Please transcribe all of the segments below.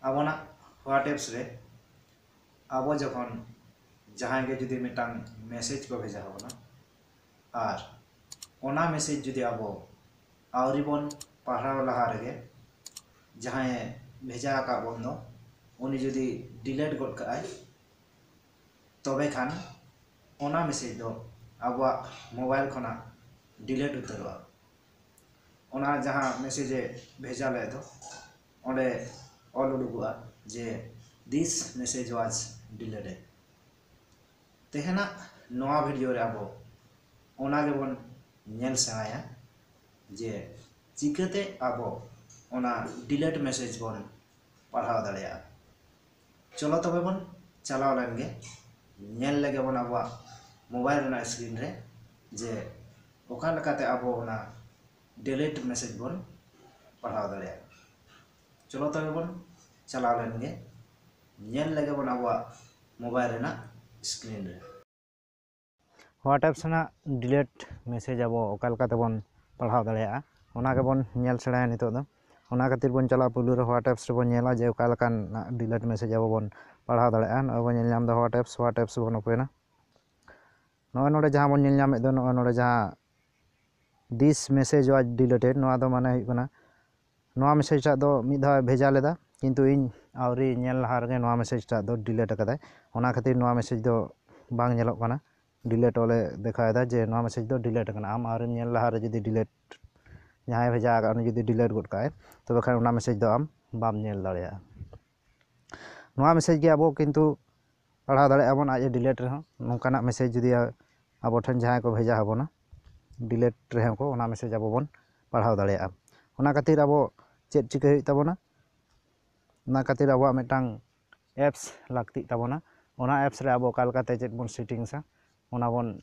abona WhatsApp re abo jokhon jahan ge judi mitang message ko bheja habona ar ona message judi abo auri bon pahraw laha rege jahan bheja ka bon do uni judi delete god ka ay tobe khan ona message do abo mobile khona delete utarwa ona jahan message bheja le do onde all udugua je this message was deleted tehena noa video re abo ona ge bon nyel sanaya je chikate abo ona delete message bon padhaw dareya cholo tobe bon chalaw len ge nyel lege bon abo mobile na screen re je oka lekate abo ona delete message bon padhaw dareya cholo tobe bon chalaw len ge nyel lege bon abo mobile na screen re WhatsApp sena delete message abo oka lekate bon padhaw dareya ona ge bon nyel sedaya nitok do ona khatir bon chala pulu re WhatsApp re bon nyela je oka lekan delete message abo bon padhaw dareya no bon nyel nyam do WhatsApp bon opena no node jahan bon nyel nyam do no node jahan this message was deleted no do mane hu kana no message ta do mid dha bheja leda kintu in auri nyel laha rege no message ta do delete akadai ona khatir no message do bang nyelok kana delete ole dekha da je no message do delete kana am auri nyel laha re jodi delete jahan bheja ka uni jodi delete god kae tobe khan ona message do am bam nyel dareya no message ge abo kintu padhaw dareya bon aje delete reho nongkana message jodi abo than jahan ko bheja habona delete reho ko ona message abo bon padhaw dareya ona khatir abo chet chike hu tabona ona khatir abo mitang apps lakti tabona ona apps re abo kalkate chet bon settings a ona bon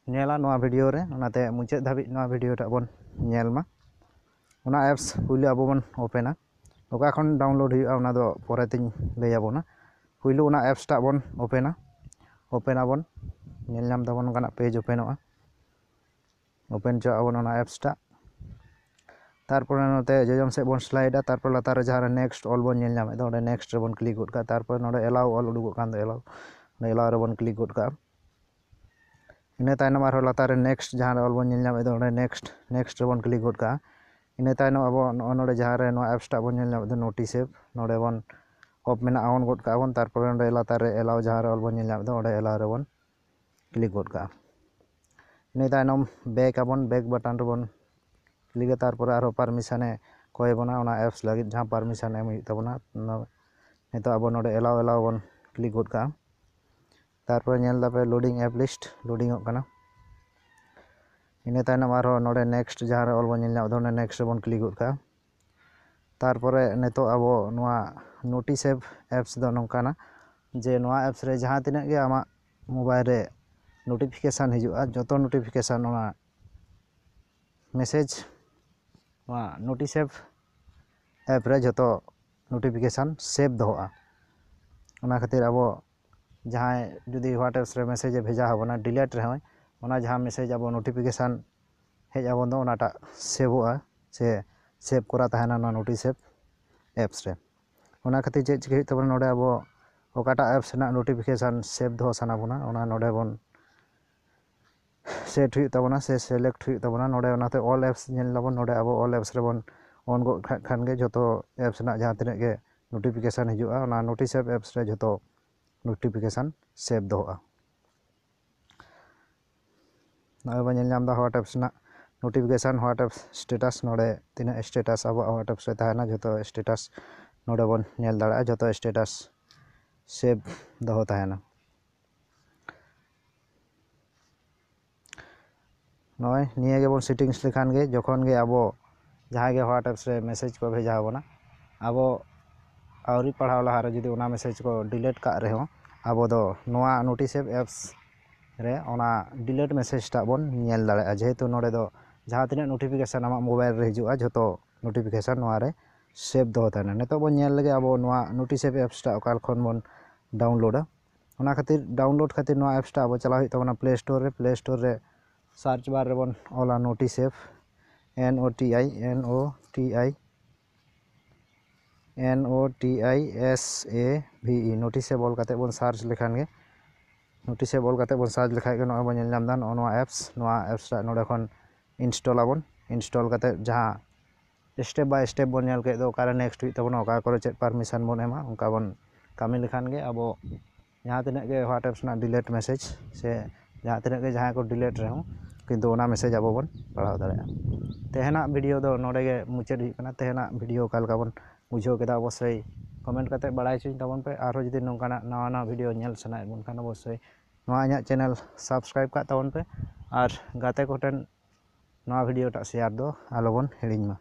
nyela no video re onate muchet dhabi no video ta bon nyel ma ona apps puli abo bon open a oka khon download hu ona do pore tin lay abona pulu ona apps ta bon open abon nyel nyam tabon kana page openoa open cho abon ona apps ta तारपर नोते जजम से बन slide तारपर लातार जहां next all बन nail नामे दो next रे बन click गोद का तारपर नोडे एलाउ ऑल उडुगो कान दो एलाउ रे बन क्लिक गोद का इने तायनम आरो लातार नेक्स्ट जहां ऑल बन नेल नामे दो नेक्स्ट रे बन क्लिक गोद का इने तायनम अब नोडे जहां रे नो एप्स टा बन नेल नामे दो नोटिस एप नोडे बन ऑफ मेना ऑन गोद का बन तारपर नोडे लातार रे एलाउ जहां रे ऑल बन नेल नामे दो ओडे एलाउ रे बन क्लिक गोद का इने तायनम बैक बटन रे बन क्लिक तारपर आरो परमिशन कोय बना ओना एप्स लगे जहां परमिशन एम तबना नितो अब नोडे एलाउ बन क्लिक गोद का तारपर नेल दापे लोडिंग एप लिस्ट लोडिंग होक kana इने तायनम आरो नोडे नेक्स्ट जहां रे ऑल बन नेल दो नेक्स्ट बन क्लिक गोद का तारपर नितो अब नोआ नोटिस एप्स दो नोंकाना जे नोआ एप्स रे जहां तिना गे आमा मोबाइल रे नोटिफिकेशन हिजुआ जतो नोटिफिकेशन ओना मैसेज नोटिस एप रे जो नोटिफिकेशन सेव दोआ ओना खातिर अब जहां जुदी WhatsApp रे मैसेज भेजा हबना डिलीट रहे ओना जहां मैसेज अब नोटिफिकेशन हेज आबन दो ओनाटा सेवोआ से सेव करा तहना ना नोटिस एप्स रे ओना खातिर जे चिके तबन नोडे अब ओकाटा एप्स ना नोटिफिकेशन सेव दो साना बना ओना नोडे बन सेट हुई तबना से सेलेक्ट हुई तबना नोडे ओनाते ऑल एप्स नेल लाबन नोडे अब ऑल एप्स रे बन ऑन गो खान गे जतो एप्स ना जहां तिने गे नोटिफिकेशन हिजुआ ओना नोटिस एप्स रे जतो नोटिफिकेशन सेव दोआ नोय बन नेल नाम दा WhatsApp ना नोटिफिकेशन WhatsApp स्टेटस नोडे तिने स्टेटस अब WhatsApp रे ताना जतो स्टेटस नोडे बन नेल दाड़ा जतो स्टेटस सेव दो ताना नय निये गे बन सेटिंग्स लेखान गे जखन गे अब जहां गे WhatsApp रे मैसेज को भेजा हबना अब आउरी पढ़ाव लहा रे जदी ओना मैसेज को डिलीट का रहे हो अब दो नोआ नोटिस एप्स रे ओना डिलीट मैसेज टा बन नेल दाड़ा जेहेतु नोडे दो जहां तिने नोटिफिकेशन आमा मोबाइल रे हिजुआ जतो नोटिफिकेशन नोआ रे सेव दो ताना नेतो बन नेल लगे अब नोआ नोटिस एप्स टा ओकाल खन बन डाउनलोड ओना खातिर डाउनलोड खातिर नोआ एप्स टा अब चला हुई तबना प्ले स्टोर रे सर्च बार रे बन ओला notice app NOTI NOTISAVE noticeable ᱠᱟᱛᱮ ᱵᱚᱱ ᱥᱟᱨᱪ ᱞᱮᱠᱷᱟᱱ ᱜᱮ noticeable ᱠᱟᱛᱮ ᱵᱚᱱ ᱥᱟᱨᱪ ᱞᱮᱠᱷᱟᱱ ᱜᱮ ᱱᱚᱜᱼᱚᱭ ᱵᱚᱱ ᱧᱮᱞ ᱧᱟᱢ ᱮᱫᱟ ᱱᱚᱣᱟ ᱮᱯᱥ ᱴᱟᱜ ᱱᱚᱰᱮ ᱠᱷᱚᱱ ᱤᱱᱥᱴᱚᱞ ᱟᱵᱚᱱ ᱤᱱᱥᱴᱚᱞ ᱠᱟᱛᱮ ᱡᱟᱦᱟᱸ ᱥᱴᱮᱯ ᱵᱟᱭ ᱥᱴᱮᱯ ᱵᱚᱱ ᱧᱮᱞ ᱠᱮᱫ ᱫᱚ ᱚᱠᱟᱨᱮ ᱱᱮᱠᱥᱴ ᱦᱩᱭᱩᱜ ᱛᱟᱵᱚᱱᱟ ᱚᱠᱟ ᱠᱚᱨᱮ ᱪᱮᱫ ᱯᱟᱨᱢᱤᱥᱚᱱ ᱵᱚᱱ ᱮᱢᱟ ᱚᱱᱠᱟ ᱵᱚᱱ ᱠᱟᱹᱢᱤ ᱞᱮᱠᱷᱟᱱ ᱜᱮ ᱟᱵᱚ ᱡᱟᱦᱟᱸ ᱛᱤᱱᱟᱹᱜ ᱜᱮ ᱦᱳᱣᱟᱴᱥᱮᱯ ᱨᱮᱱᱟᱜ ᱰᱤᱞᱮᱴ ᱢᱮᱥᱮᱡᱽ ᱥᱮ ᱡᱟᱦᱟᱸ ᱛᱤᱱᱟᱹᱜ ᱜᱮ ᱡᱟᱦᱟᱸᱭ ᱠᱚ ᱰᱤᱞᱮᱴ ᱨᱮᱦᱚᱸ ᱠᱤᱱᱛᱩ ᱚᱱᱟ ᱢᱮᱥᱮᱡᱽ ᱟᱵᱚ ᱵᱚᱱ ᱯᱟᱲᱦᱟᱣ ᱫᱟᱲᱮᱭᱟᱜᱼᱟ᱾ ᱛᱮᱦᱮᱧᱟᱜ ᱵᱷᱤᱰᱤᱭᱳ ᱫᱚ ᱱᱚᱰᱮ ᱜᱮ ᱢᱩᱪᱟᱹᱫ ᱦᱩᱭᱩᱜ ᱠᱟᱱᱟ᱾ ᱛᱮᱦᱮᱧᱟᱜ ᱵᱷᱤᱰᱤᱭᱳ ᱚᱠᱟ ᱞᱮᱠᱟ ᱵᱚᱱ ᱵᱩᱡᱷᱟᱹᱣ ᱠᱮᱫᱟ ᱚᱵᱚᱥᱥᱳᱭ ᱠᱚᱢᱮᱱᱴ ᱠᱟᱛᱮ ᱵᱟᱲᱟᱭ ᱦᱚᱪᱚᱧ ᱛᱟᱵᱚᱱ ᱯᱮ᱾ ᱟᱨᱦᱚᱸ ᱡᱩᱫᱤ ᱱᱚᱝᱠᱟᱱᱟᱜ ᱱᱟᱣᱟ ᱵᱷᱤᱰᱤᱭᱳ ᱧᱮᱞ ᱥᱟᱱᱟᱭᱮᱫ ᱵᱚᱱ ᱠᱷᱟᱱ ᱚᱵᱚᱥᱥᱳᱭ ᱱᱚᱣᱟ ᱤᱧᱟᱹᱜ ᱪᱮᱱᱮᱞ ᱥᱟᱵᱥᱠᱨᱟᱭᱤᱵ ᱠᱟᱜ ᱛᱟᱵᱚᱱ ᱯᱮ ᱟᱨ ᱜᱟᱛᱮ ᱠᱚᱴᱷᱮᱱ ᱱᱚᱣᱟ ᱵᱷᱤᱰᱤᱭᱳ ᱴᱟᱜ ᱥᱮᱭᱟᱨ ᱫᱚ ᱟᱞᱚᱵᱚᱱ ᱦᱤᱲᱤᱧ ᱢᱟ᱾